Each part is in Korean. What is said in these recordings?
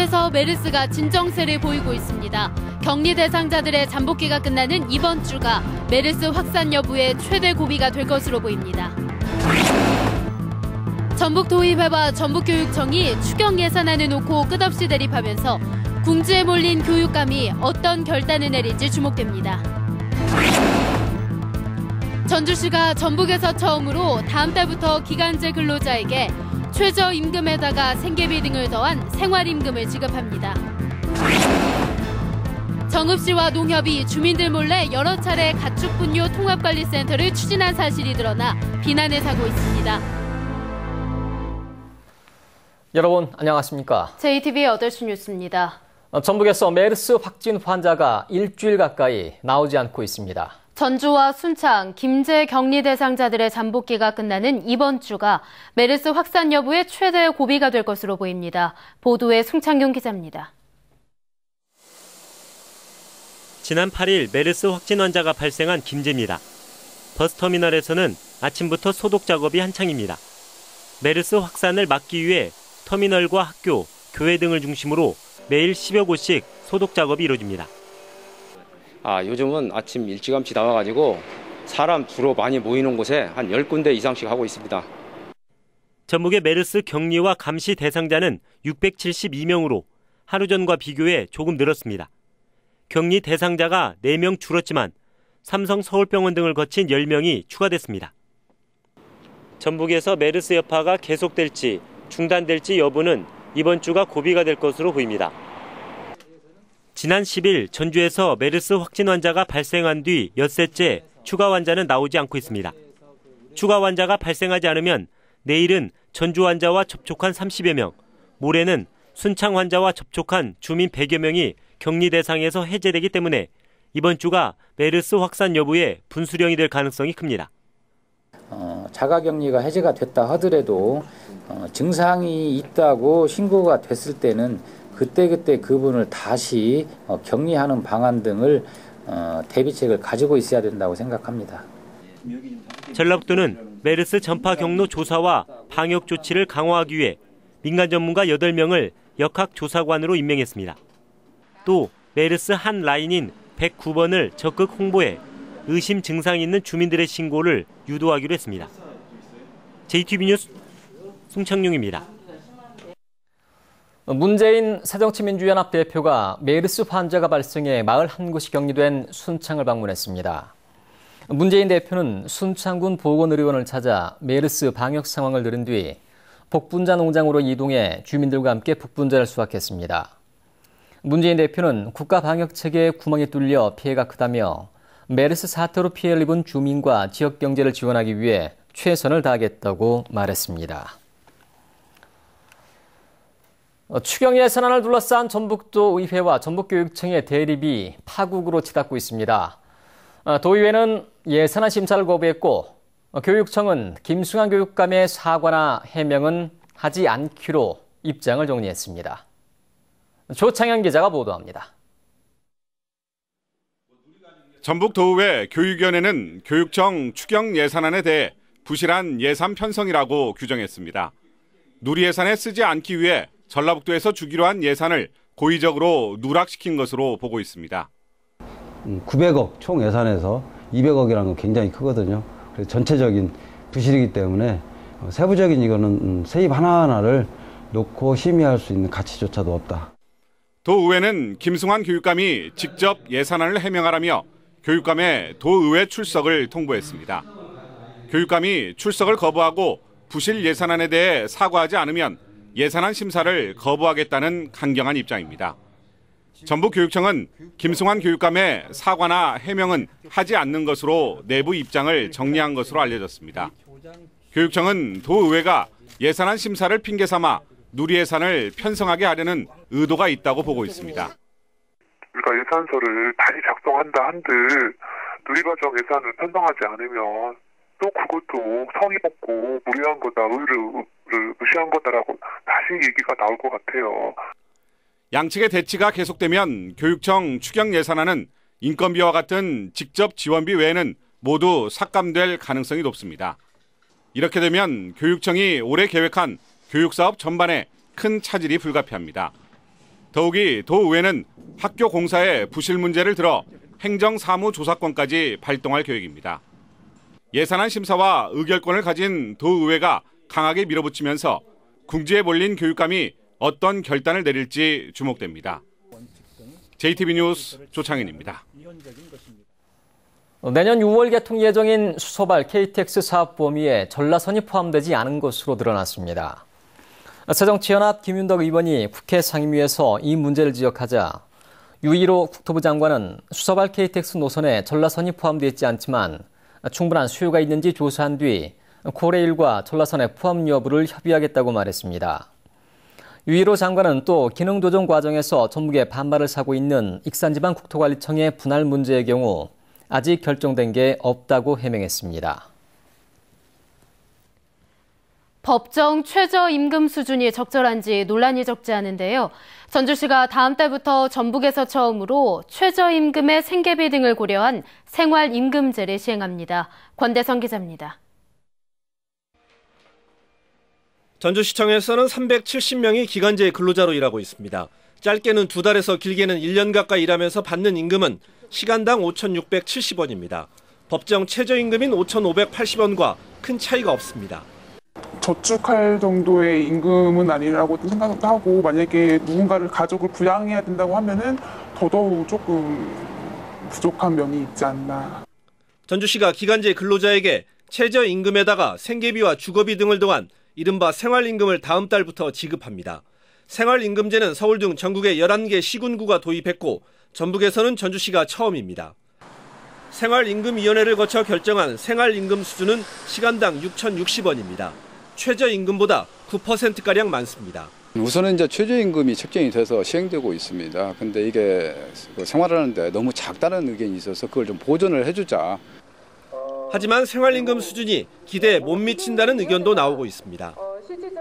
전주에서 메르스가 진정세를 보이고 있습니다. 격리 대상자들의 잠복기가 끝나는 이번 주가 메르스 확산 여부의 최대 고비가 될 것으로 보입니다. 전북도의회와 전북교육청이 추경 예산안을 놓고 끝없이 대립하면서 궁지에 몰린 교육감이 어떤 결단을 내릴지 주목됩니다. 전주시가 전북에서 처음으로 다음 달부터 기간제 근로자에게 최저임금에다가 생계비 등을 더한 생활임금을 지급합니다. 정읍시와 농협이 주민들 몰래 여러 차례 가축분뇨 통합관리센터를 추진한 사실이 드러나 비난을 사고 있습니다. 여러분 안녕하십니까? JTBC 8시 뉴스입니다. 전북에서 메르스 확진 환자가 일주일 가까이 나오지 않고 있습니다. 전주와 순창, 김제 격리 대상자들의 잠복기가 끝나는 이번 주가 메르스 확산 여부의 최대 고비가 될 것으로 보입니다. 보도에 송창용 기자입니다. 지난 8일 메르스 확진 환자가 발생한 김제입니다. 버스터미널에서는 아침부터 소독 작업이 한창입니다. 메르스 확산을 막기 위해 터미널과 학교, 교회 등을 중심으로 매일 10여 곳씩 소독 작업이 이루어집니다. 요즘은 아침 일찌감치 나와가지고 사람 주로 많이 모이는 곳에 한 10군데 이상씩 하고 있습니다. 전북의 메르스 격리와 감시 대상자는 672명으로 하루 전과 비교해 조금 늘었습니다. 격리 대상자가 4명 줄었지만 삼성 서울병원 등을 거친 10명이 추가됐습니다. 전북에서 메르스 여파가 계속될지 중단될지 여부는 이번 주가 고비가 될 것으로 보입니다. 지난 10일 전주에서 메르스 확진 환자가 발생한 뒤 엿새째 추가 환자는 나오지 않고 있습니다. 추가 환자가 발생하지 않으면 내일은 전주 환자와 접촉한 30여 명, 모레는 순창 환자와 접촉한 주민 100여 명이 격리 대상에서 해제되기 때문에 이번 주가 메르스 확산 여부의 분수령이 될 가능성이 큽니다. 자가격리가 해제가 됐다 하더라도 증상이 있다고 신고가 됐을 때는 그때그때 그분을 다시 격리하는 방안 등을 대비책을 가지고 있어야 된다고 생각합니다. 전라북도는 메르스 전파 경로 조사와 방역 조치를 강화하기 위해 민간 전문가 8명을 역학조사관으로 임명했습니다. 또 메르스 한 라인인 109번을 적극 홍보해 의심 증상이 있는 주민들의 신고를 유도하기로 했습니다. JTBC 뉴스 송창용입니다. 문재인 새정치민주연합 대표가 메르스 환자가 발생해 마을 한 곳이 격리된 순창을 방문했습니다. 문재인 대표는 순창군 보건의료원을 찾아 메르스 방역 상황을 들은 뒤 복분자 농장으로 이동해 주민들과 함께 복분자를 수확했습니다. 문재인 대표는 국가 방역 체계에 구멍이 뚫려 피해가 크다며 메르스 사태로 피해를 입은 주민과 지역 경제를 지원하기 위해 최선을 다하겠다고 말했습니다. 추경 예산안을 둘러싼 전북도 의회와 전북교육청의 대립이 파국으로 치닫고 있습니다. 도의회는 예산안 심사를 거부했고 교육청은 김승환 교육감의 사과나 해명은 하지 않기로 입장을 정리했습니다. 조창현 기자가 보도합니다. 전북도의회 교육위원회는 교육청 추경 예산안에 대해 부실한 예산 편성이라고 규정했습니다. 누리 예산에 쓰지 않기 위해 전라북도에서 주기로 한 예산을 고의적으로 누락시킨 것으로 보고 있습니다. 900억 총 예산에서 200억이라는 건 굉장히 크거든요. 그래서 전체적인 부실이기 때문에 세부적인 이거는 세입 하나하나를 놓고 심의할 수 있는 가치조차도 없다. 도의회는 김승환 교육감이 직접 예산안을 해명하라며 교육감의 도의회 출석을 통보했습니다. 교육감이 출석을 거부하고 부실 예산안에 대해 사과하지 않으면 예산안 심사를 거부하겠다는 강경한 입장입니다. 전북교육청은 김승환 교육감의 사과나 해명은 하지 않는 것으로 내부 입장을 정리한 것으로 알려졌습니다. 교육청은 도의회가 예산안 심사를 핑계 삼아 누리 예산을 편성하게 하려는 의도가 있다고 보고 있습니다. 우리가 예산서를 다시 작성한다 한들 누리과정 예산을 편성하지 않으면 또 그것도 성의 없고 무리한 거다, 의를 무시한 거다라고 다시 얘기가 나올 것 같아요. 양측의 대치가 계속되면 교육청 추경 예산안은 인건비와 같은 직접 지원비 외에는 모두 삭감될 가능성이 높습니다. 이렇게 되면 교육청이 올해 계획한 교육사업 전반에 큰 차질이 불가피합니다. 더욱이 도의회는 학교 공사의 부실 문제를 들어 행정사무조사권까지 발동할 계획입니다. 예산안 심사와 의결권을 가진 도의회가 강하게 밀어붙이면서 궁지에 몰린 교육감이 어떤 결단을 내릴지 주목됩니다. JTB 뉴스 조창현입니다. 내년 6월 개통 예정인 수서발 KTX 사업 범위에 전라선이 포함되지 않은 것으로 드러났습니다. 새정치연합 김윤덕 의원이 국회 상임위에서 이 문제를 지적하자 유일호 국토부 장관은 수서발 KTX 노선에 전라선이 포함되어 있지 않지만 충분한 수요가 있는지 조사한 뒤 코레일과 전라선의 포함 여부를 협의하겠다고 말했습니다. 유일호 장관은 또 기능 조정 과정에서 전북의 반발을 사고 있는 익산지방국토관리청의 분할 문제의 경우 아직 결정된 게 없다고 해명했습니다. 법정 최저임금 수준이 적절한지 논란이 적지 않은데요. 전주시가 다음 달부터 전북에서 처음으로 최저임금의 생계비 등을 고려한 생활임금제를 시행합니다. 권대성 기자입니다. 전주시청에서는 370명이 기간제 근로자로 일하고 있습니다. 짧게는 2달에서 길게는 1년 가까이 일하면서 받는 임금은 시간당 5,670원입니다. 법정 최저임금인 5,580원과 큰 차이가 없습니다. 저축할 정도의 임금은 아니라고 생각도 하고, 만약에 누군가를 가족을 부양해야 된다고 하면은 더더욱 조금 부족한 면이 있지 않나. 전주시가 기간제 근로자에게 최저임금에다가 생계비와 주거비 등을 더한 이른바 생활임금을 다음 달부터 지급합니다. 생활임금제는 서울 등 전국의 11개 시군구가 도입했고 전북에서는 전주시가 처음입니다. 생활임금위원회를 거쳐 결정한 생활임금 수준은 시간당 6,060원입니다. 최저임금보다 9%가량 많습니다. 우선은 이제 최저임금이 책정이 돼서 시행되고 있습니다. 근데 이게 생활하는데 너무 작다는 의견이 있어서 그걸 좀 보전을 해주자. 하지만 생활임금 수준이 기대에 못 미친다는 의견도 나오고 있습니다.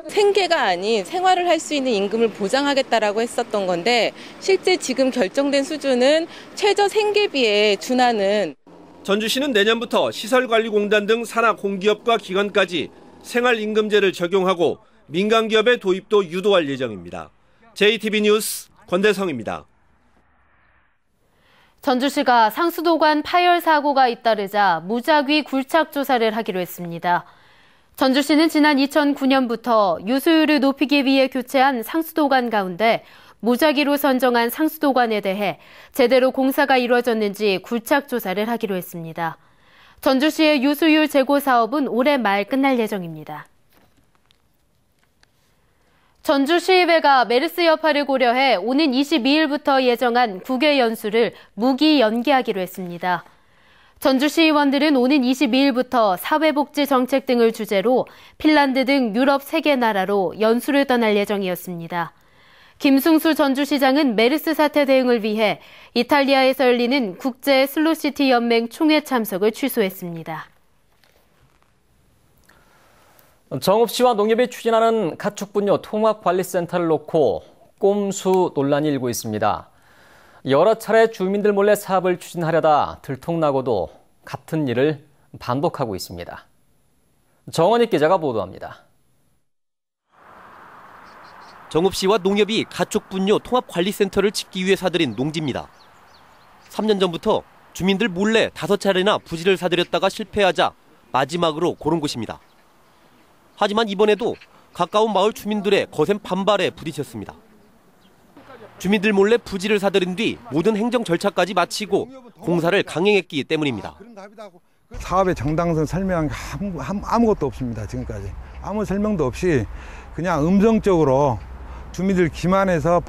생계가 아닌 생활을 할 수 있는 임금을 보장하겠다라고 했었던 건데 실제 지금 결정된 수준은 최저 생계비에 준하는. 전주시는 내년부터 시설관리공단 등 산하 공기업과 기관까지 생활임금제를 적용하고 민간기업의 도입도 유도할 예정입니다. JTB 뉴스 권대성입니다. 전주시가 상수도관 파열 사고가 잇따르자 무작위 굴착 조사를 하기로 했습니다. 전주시는 지난 2009년부터 유수율을 높이기 위해 교체한 상수도관 가운데 무작위로 선정한 상수도관에 대해 제대로 공사가 이루어졌는지 굴착 조사를 하기로 했습니다. 전주시의 유수율 제고 사업은 올해 말 끝날 예정입니다. 전주시의회가 메르스 여파를 고려해 오는 22일부터 예정한 국외 연수를 무기 연기하기로 했습니다. 전주시의원들은 오는 22일부터 사회복지 정책 등을 주제로 핀란드 등 유럽 3개 나라로 연수를 떠날 예정이었습니다. 김승수 전주시장은 메르스 사태 대응을 위해 이탈리아에서 열리는 국제 슬로시티 연맹 총회 참석을 취소했습니다. 정읍시와 농협이 추진하는 가축분뇨 통합관리센터를 놓고 꼼수 논란이 일고 있습니다. 여러 차례 주민들 몰래 사업을 추진하려다 들통나고도 같은 일을 반복하고 있습니다. 정원익 기자가 보도합니다. 정읍시와 농협이 가축분뇨 통합관리센터를 짓기 위해 사들인 농지입니다. 3년 전부터 주민들 몰래 5차례나 부지를 사들였다가 실패하자 마지막으로 고른 곳입니다. 하지만 이번에도 가까운 마을 주민들의 거센 반발에 부딪혔습니다. 주민들 몰래 부지를 사들인 뒤 모든 행정 절차까지 마치고 공사를 강행했기 때문입니다. 사업의 정당성 설명한 게 아무것도 없습니다. 지금까지 아무 설명도 없이 그냥 음성적으로 주민들 기만해서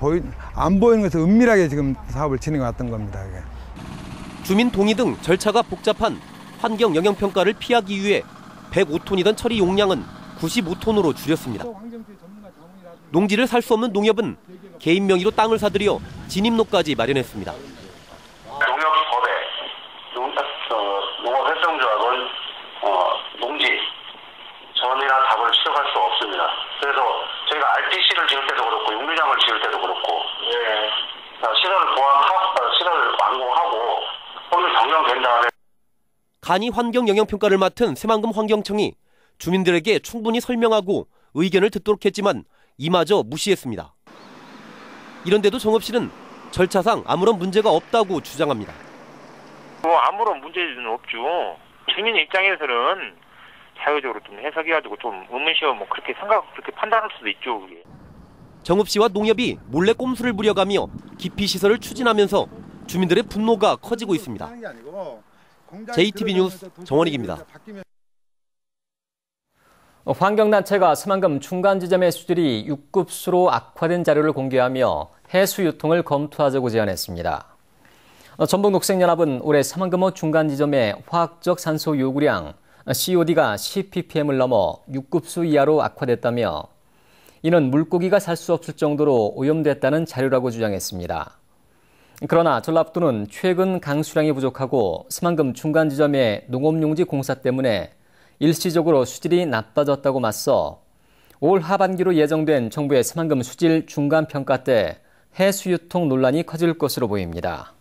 안 보이는 것을 은밀하게 지금 사업을 진행해 왔던 겁니다. 주민 동의 등 절차가 복잡한 환경 영향평가를 피하기 위해 105톤이던 처리 용량은 95톤으로 줄였습니다. 농지를 살 수 없는 농협은 개인 명의로 땅을 사들여 진입로까지 마련했습니다. 농협법에 농업활성조합은 농지 전이나 답을 취득할 수 없습니다. 그래서 저희가 RTC를 지을 때도 그렇고 육류장을 지을 때도 그렇고 시설을 완공하고 법률 변경된 다음에 간이 환경 영향평가를 맡은 새만금 환경청이 주민들에게 충분히 설명하고 의견을 듣도록 했지만 이마저 무시했습니다. 이런데도 정읍시는 절차상 아무런 문제가 없다고 주장합니다. 아무런 문제는 없죠. 주민 입장에서는 자유적으로 좀 해석해가지고 좀 의문시험 그렇게 판단할 수도 있죠. 그게. 정읍시와 농협이 몰래 꼼수를 부려가며 기피 시설을 추진하면서 주민들의 분노가 커지고 있습니다. JTB 뉴스 정원익입니다. 환경단체가 새만금 중간 지점의 수질이 6급수로 악화된 자료를 공개하며 해수 유통을 검토하자고 제안했습니다. 전북녹색연합은 올해 새만금호 중간 지점의 화학적 산소 요구량 COD가 10ppm을 넘어 6급수 이하로 악화됐다며 이는 물고기가 살 수 없을 정도로 오염됐다는 자료라고 주장했습니다. 그러나 전라북도는 최근 강수량이 부족하고 새만금 중간 지점의 농업용지 공사 때문에 일시적으로 수질이 나빠졌다고 맞서 올 하반기로 예정된 정부의 새만금 수질 중간평가 때 해수유통 논란이 커질 것으로 보입니다.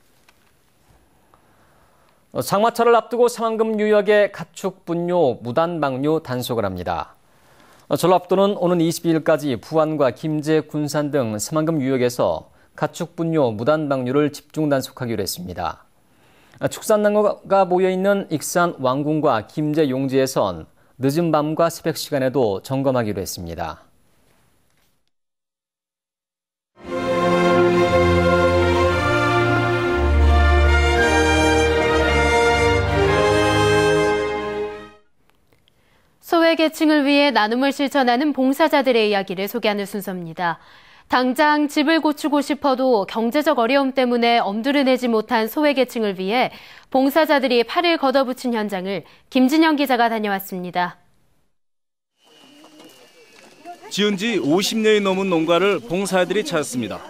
장마철을 앞두고 새만금 유역에 가축 분뇨, 무단 방류 단속을 합니다. 전라북도는 오는 22일까지 부안과 김제, 군산 등 새만금 유역에서 가축 분뇨, 무단 방류를 집중 단속하기로 했습니다. 축산농가가 모여있는 익산 왕궁과 김제 용지에선 늦은 밤과 새벽 시간에도 점검하기로 했습니다. 소외계층을 위해 나눔을 실천하는 봉사자들의 이야기를 소개하는 순서입니다. 당장 집을 고치고 싶어도 경제적 어려움 때문에 엄두를 내지 못한 소외계층을 위해 봉사자들이 팔을 걷어붙인 현장을 김진영 기자가 다녀왔습니다. 지은 지 50년이 넘은 농가를 봉사자들이 찾았습니다.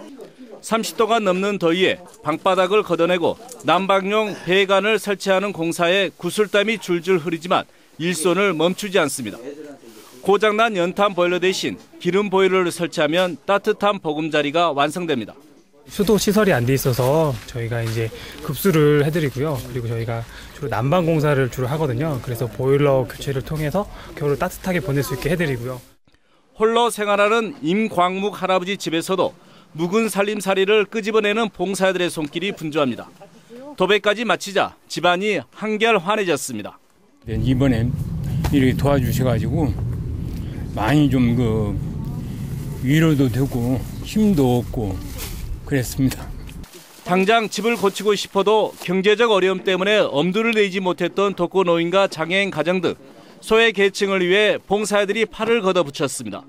30도가 넘는 더위에 방바닥을 걷어내고 난방용 배관을 설치하는 공사에 구슬땀이 줄줄 흐르지만 일손을 멈추지 않습니다. 고장난 연탄 보일러 대신 기름 보일러를 설치하면 따뜻한 보금자리가 완성됩니다. 수도 시설이 안 돼 있어서 저희가 이제 급수를 해드리고요. 그리고 저희가 주로 난방 공사를 주로 하거든요. 그래서 보일러 교체를 통해서 겨울을 따뜻하게 보낼 수 있게 해드리고요. 홀로 생활하는 임광묵 할아버지 집에서도 묵은 살림살이를 끄집어내는 봉사자들의 손길이 분주합니다. 도배까지 마치자 집안이 한결 환해졌습니다. 이번에 이렇게 도와주셔가지고 많이 좀 위로도 되고 힘도 얻고 그랬습니다. 당장 집을 고치고 싶어도 경제적 어려움 때문에 엄두를 내지 못했던 독거노인과 장애인 가정 등 소외 계층을 위해 봉사자들이 팔을 걷어붙였습니다.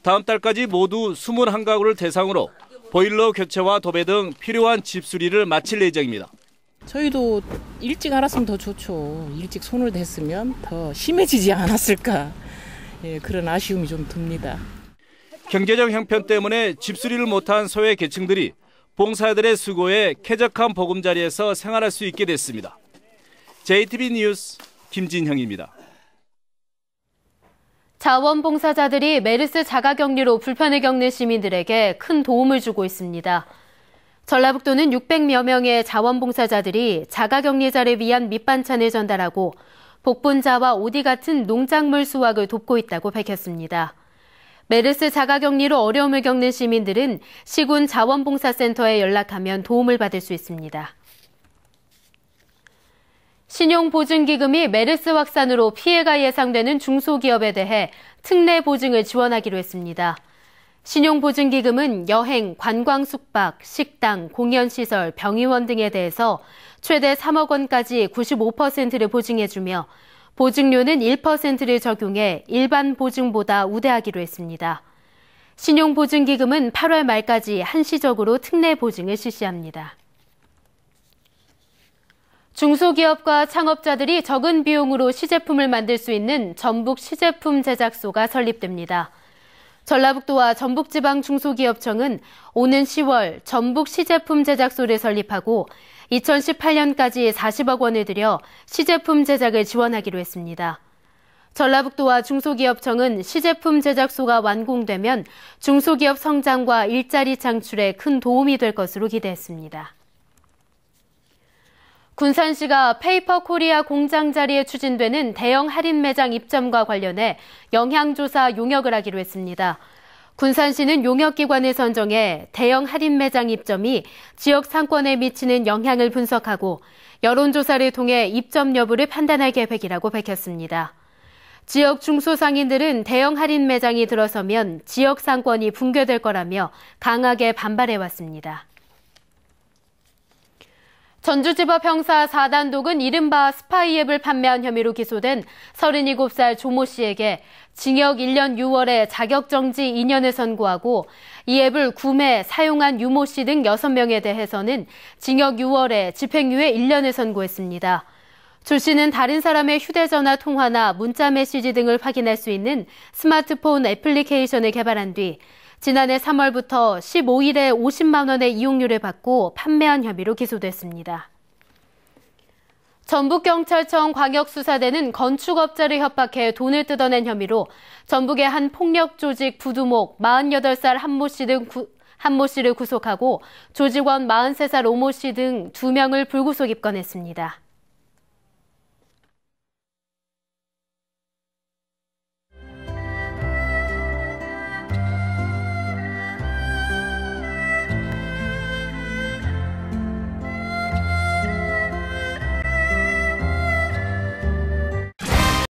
다음 달까지 모두 21가구를 대상으로 보일러 교체와 도배 등 필요한 집 수리를 마칠 예정입니다. 저희도 일찍 알았으면 더 좋죠. 일찍 손을 댔으면 더 심해지지 않았을까. 그런 아쉬움이 좀 듭니다. 경제적 형편 때문에 집수리를 못한 소외 계층들이 봉사자들의 수고에 쾌적한 보금자리에서 생활할 수 있게 됐습니다. JTB 뉴스 김진형입니다. 자원봉사자들이 메르스 자가격리로 불편을 겪는 시민들에게 큰 도움을 주고 있습니다. 전라북도는 600여 명의 자원봉사자들이 자가격리자를 위한 밑반찬을 전달하고 복분자와 오디 같은 농작물 수확을 돕고 있다고 밝혔습니다. 메르스 자가격리로 어려움을 겪는 시민들은 시군 자원봉사센터에 연락하면 도움을 받을 수 있습니다. 신용보증기금이 메르스 확산으로 피해가 예상되는 중소기업에 대해 특례 보증을 지원하기로 했습니다. 신용보증기금은 여행, 관광 숙박, 식당, 공연시설, 병의원 등에 대해서 최대 3억 원까지 95%를 보증해주며 보증료는 1%를 적용해 일반 보증보다 우대하기로 했습니다. 신용보증기금은 8월 말까지 한시적으로 특례 보증을 실시합니다. 중소기업과 창업자들이 적은 비용으로 시제품을 만들 수 있는 전북 시제품 제작소가 설립됩니다. 전라북도와 전북지방중소기업청은 오는 10월 전북 시제품 제작소를 설립하고 2018년까지 40억 원을 들여 시제품 제작을 지원하기로 했습니다. 전라북도와 중소기업청은 시제품 제작소가 완공되면 중소기업 성장과 일자리 창출에 큰 도움이 될 것으로 기대했습니다. 군산시가 페이퍼 코리아 공장 자리에 추진되는 대형 할인 매장 입점과 관련해 영향조사 용역을 하기로 했습니다. 군산시는 용역기관을 선정해 대형 할인 매장 입점이 지역 상권에 미치는 영향을 분석하고 여론조사를 통해 입점 여부를 판단할 계획이라고 밝혔습니다. 지역 중소상인들은 대형 할인 매장이 들어서면 지역 상권이 붕괴될 거라며 강하게 반발해왔습니다. 전주지법 형사 4단독은 이른바 스파이 앱을 판매한 혐의로 기소된 37살 조모 씨에게 징역 1년 6월에 자격정지 2년을 선고하고 이 앱을 구매, 사용한 유모 씨 등 6명에 대해서는 징역 6월에 집행유예 1년을 선고했습니다. 조 씨는 다른 사람의 휴대전화 통화나 문자 메시지 등을 확인할 수 있는 스마트폰 애플리케이션을 개발한 뒤 지난해 3월부터 15일에 50만 원의 이용료를 받고 판매한 혐의로 기소됐습니다. 전북경찰청 광역수사대는 건축업자를 협박해 돈을 뜯어낸 혐의로 전북의 한 폭력조직 부두목 48살 한모 씨를 구속하고 조직원 43살 오모 씨 등 2명을 불구속 입건했습니다.